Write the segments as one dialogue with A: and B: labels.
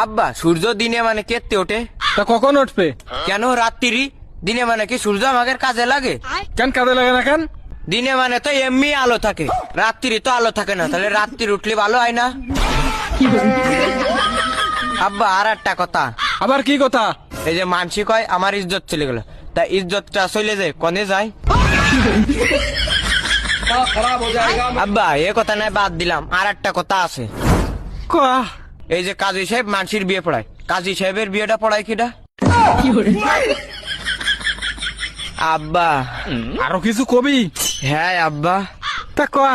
A: আব্বা সূর্য দিনে মানে কেটে ওঠে,
B: তা কখন উঠবে?
A: কেন রাত্রি? দিনে মানে কি সূর্য আমাদের কাজে লাগে?
B: কেন কাজে লাগে না কেন?
A: দিনে মানে তো এমনি আলো থাকে, রাত্রি তো আলো থাকে না, তাহলে রাত্রি উঠলে ভালো হয় না? আব্বা আর একটা কথা,
B: আবার কি কথা?
A: এই যে মানসি কয় আমার ইজ্জত চলে গেল, তা ইজ্জতটা চলে যায় কনে যায়? আব্বা এ কথা নাই, বাদ দিলাম, আর একটা কথা আছে।
B: কয়া।
A: এই যে কাজী সাহেব মানসির বিয়ে পড়ায়, কাজী সাহেবের বিয়েটা পড়ায় কিটা? আব্বা
B: আরো কিছু কবি?
A: হ্যাঁ আব্বা।
B: তা কয়া।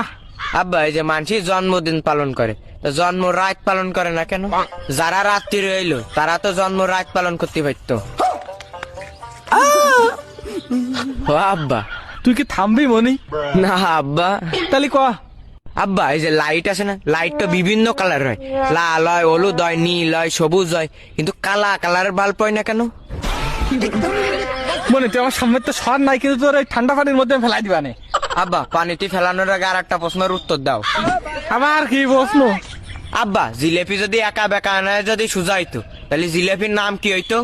A: আব্বা এই যে মানসি জন্মদিন পালন করে, তো জন্ম রাত পালন করে না কেন? যারা রাত্রি রইলো তারা তো জন্ম রাত পালন করতে পারত। ও আব্বা।
B: তুই কি থামবি মনি?
A: না আব্বা।
B: তাহলে কয়া।
A: আব্বা এই যে লাইট আছে না, লাইট তো বিভিন্ন কালার হয়, লাল হয়, হলুদ হয়, নীল হয়, সবুজ হয়, কিন্তু কালা কালারের বাল্ব হয় না কেন?
B: মনে তুই আমার সামনে তো সর নাই, কিন্তু তোর এই ঠান্ডা পানির মধ্যে ফেলাই দিবানে।
A: আব্বা পানিতে ফেলানোর আগে আর একটা প্রশ্নের উত্তর দাও।
B: আবার কি প্রশ্ন?
A: আব্বা জিলেপি যদি একা বেকা না যদি সোজা হইতো, তাহলে জিলেপির নাম কি হইতো?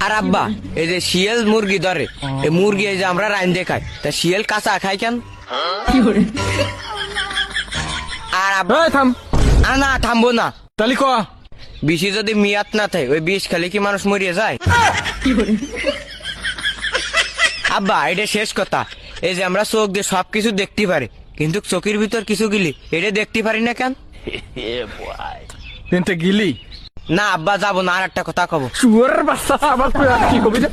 A: আর আব্বা এই যে শিয়াল মুরগি ধরে, এই মুরগি এই যে আমরা রাইন্দে খাই, তা শিয়াল কাঁচা খায় কেন? আর আব্বা
B: এই থাম।
A: না থামবো না।
B: তাহলে কয়া।
A: বিষে যদি মিয়াত না থাকে, ওই বিষ খেলে কি মানুষ মরিয়ে যায়? আব্বা এটা শেষ কথা, এই যে আমরা চোখ দিয়ে সবকিছু দেখতে পারি, কিন্তু চোখের ভিতর কিছু গিলি এটা দেখতে পারি না কেন?
B: কিন্তু গিলি
A: না আব্বা যাবো না, আর একটা কথা কব।
B: শুয়ারের বাচ্চা, আবার তুই আর কি কবি রে?